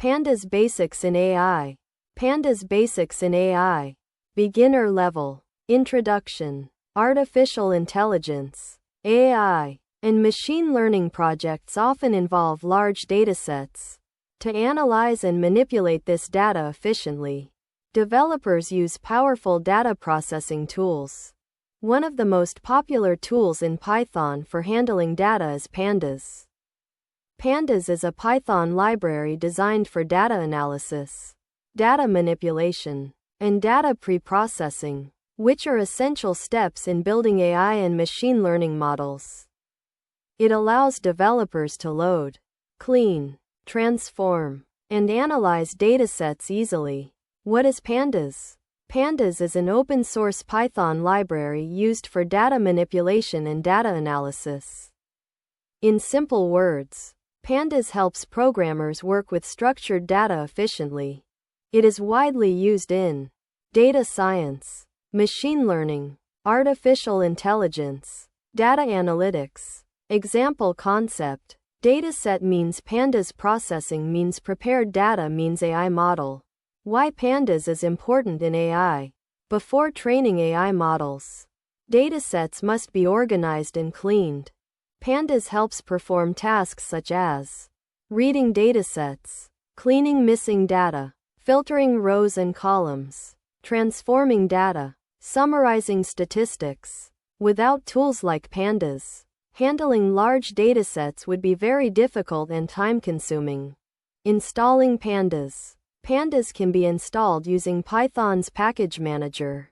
Pandas Basics in AI. Pandas Basics in AI. Beginner level. Introduction. Artificial intelligence, AI, and machine learning projects often involve large datasets. To analyze and manipulate this data efficiently, developers use powerful data processing tools. One of the most popular tools in Python for handling data is Pandas. Pandas is a Python library designed for data analysis, data manipulation, and data preprocessing, which are essential steps in building AI and machine learning models. It allows developers to load, clean, transform, and analyze datasets easily. What is Pandas? Pandas is an open-source Python library used for data manipulation and data analysis. In simple words, Pandas helps programmers work with structured data efficiently. It is widely used in data science, machine learning, artificial intelligence, data analytics. Example concept. Dataset means Pandas, processing means prepared data means AI model. Why Pandas is important in AI. Before training AI models, datasets must be organized and cleaned. Pandas helps perform tasks such as reading datasets, cleaning missing data, filtering rows and columns, transforming data, summarizing statistics. Without tools like Pandas, handling large datasets would be very difficult and time-consuming. Installing Pandas. Pandas can be installed using Python's package manager.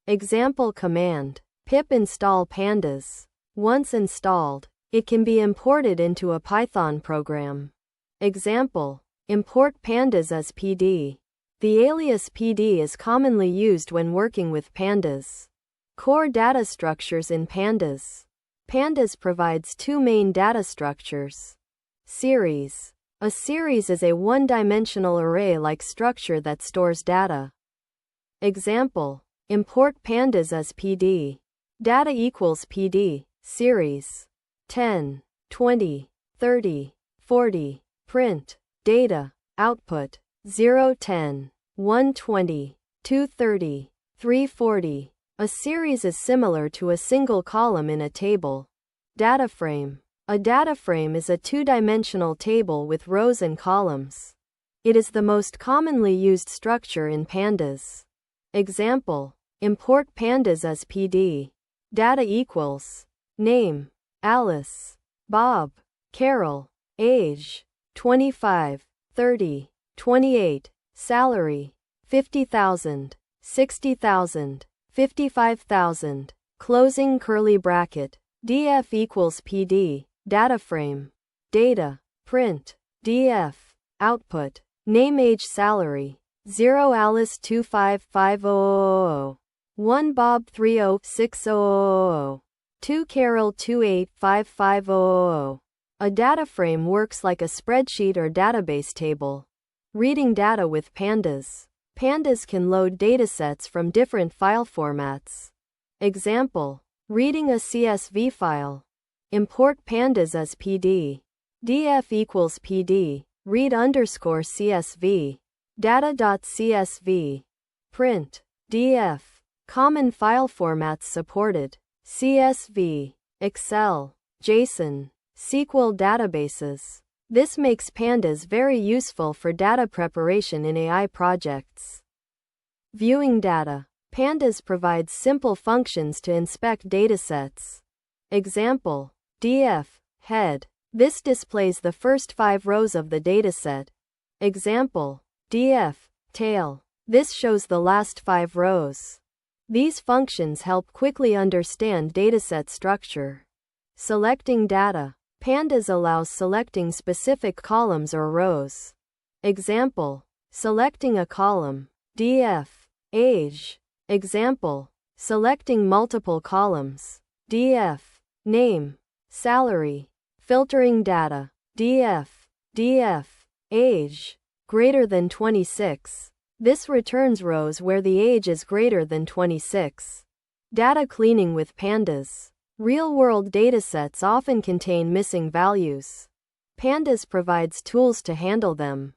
Example command: pip install pandas. Once installed, it can be imported into a Python program. Example: import pandas as PD. The alias PD is commonly used when working with Pandas. Core data structures in Pandas. Pandas provides two main data structures. Series. A series is a one-dimensional array-like structure that stores data. Example: import pandas as PD. Data equals PD, series. 10, 20, 30, 40. Print. Data. Output. 0, 10, 120, 230, 340. A series is similar to a single column in a table. DataFrame. A DataFrame is a two-dimensional table with rows and columns. It is the most commonly used structure in Pandas. Example: import pandas as PD. Data equals name, Alice, Bob, Carol, age, 25, 30, 28, salary, 50,000, 60,000, 55,000, closing curly bracket. df equals PD. DataFrame. Data. Print. df. Output. Name, age, salary. 0 Alice 25500. 1 Bob 30600. 2 Carol 2855500. A DataFrame works like a spreadsheet or database table. Reading data with Pandas. Pandas can load datasets from different file formats. Example: reading a CSV file. Import pandas as PD. df equals PD. Read underscore CSV. Data.csv. Print. df. Common file formats supported: CSV, Excel, JSON, SQL databases. This makes Pandas very useful for data preparation in AI projects. Viewing data. Pandas provides simple functions to inspect datasets. Example: df. Head. This displays the first 5 rows of the dataset. Example: df. Tail. This shows the last 5 rows. These functions help quickly understand dataset structure. Selecting data. Pandas allows selecting specific columns or rows. Example: selecting a column. df. Age. Example: selecting multiple columns. df. Name. Salary. Filtering data. df. Age. Greater than 26. This returns rows where the age is greater than 26. Data cleaning with Pandas. Real-world datasets often contain missing values. Pandas provides tools to handle them.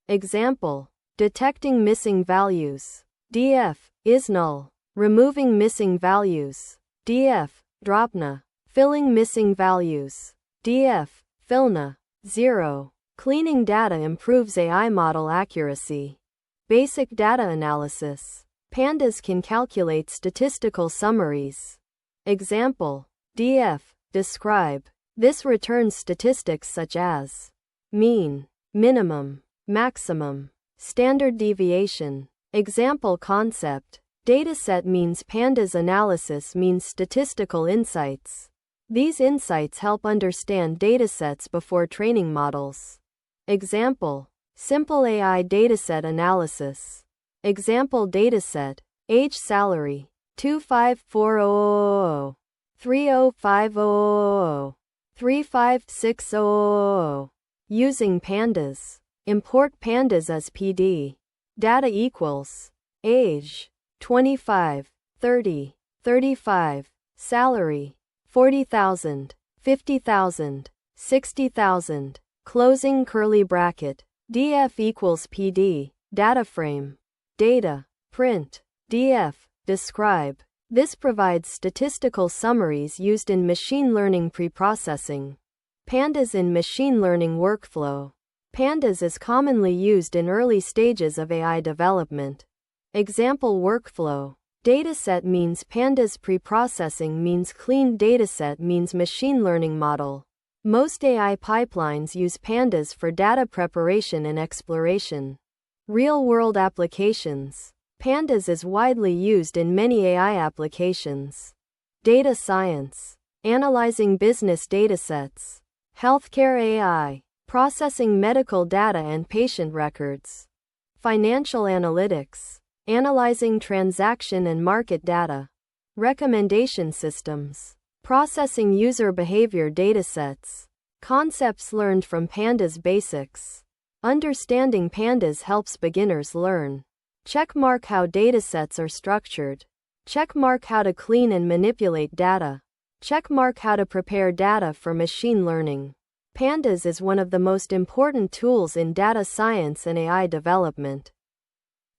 Example: detecting missing values. df is null. Removing missing values. df dropna. Filling missing values. df fillna. 0. Cleaning data improves AI model accuracy. Basic data analysis. Pandas can calculate statistical summaries. Example: df describe. This returns statistics such as mean, minimum, maximum, standard deviation. Example concept: dataset means Pandas analysis means statistical insights. These insights help understand datasets before training models. Example: simple AI dataset analysis. Example dataset: age, salary 254000, 30500, 35600. Using Pandas. Import Pandas as PD. Data equals age 25, 30, 35, salary 40,000, 50,000, 60,000. Closing curly bracket. df equals PD. DataFrame. Data. Print. df. Describe. This provides statistical summaries used in machine learning preprocessing. Pandas in machine learning workflow. Pandas is commonly used in early stages of AI development. Example workflow. Dataset means Pandas, preprocessing means cleaned dataset means machine learning model. Most AI pipelines use Pandas for data preparation and exploration. Real-world applications. Pandas is widely used in many AI applications. Data science. Analyzing business datasets. Healthcare AI. Processing medical data and patient records. Financial analytics. Analyzing transaction and market data. Recommendation systems. Processing user behavior datasets. Concepts learned from Pandas basics. Understanding Pandas helps beginners learn. Checkmark how datasets are structured. Checkmark how to clean and manipulate data. Checkmark how to prepare data for machine learning. Pandas is one of the most important tools in data science and AI development.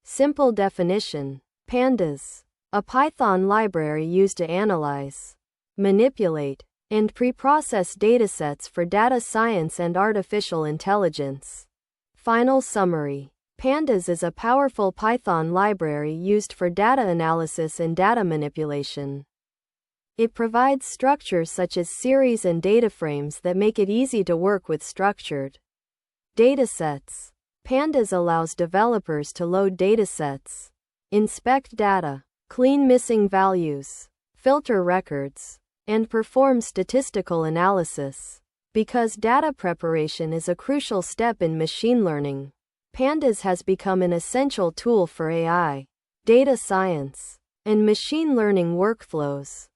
Simple definition. Pandas. A Python library used to analyze, manipulate, and preprocess datasets for data science and artificial intelligence. Final summary. Pandas is a powerful Python library used for data analysis and data manipulation. It provides structures such as series and data frames that make it easy to work with structured datasets. Pandas allows developers to load datasets, inspect data, clean missing values, filter records, and perform statistical analysis. Because data preparation is a crucial step in machine learning, Pandas has become an essential tool for AI, data science, and machine learning workflows.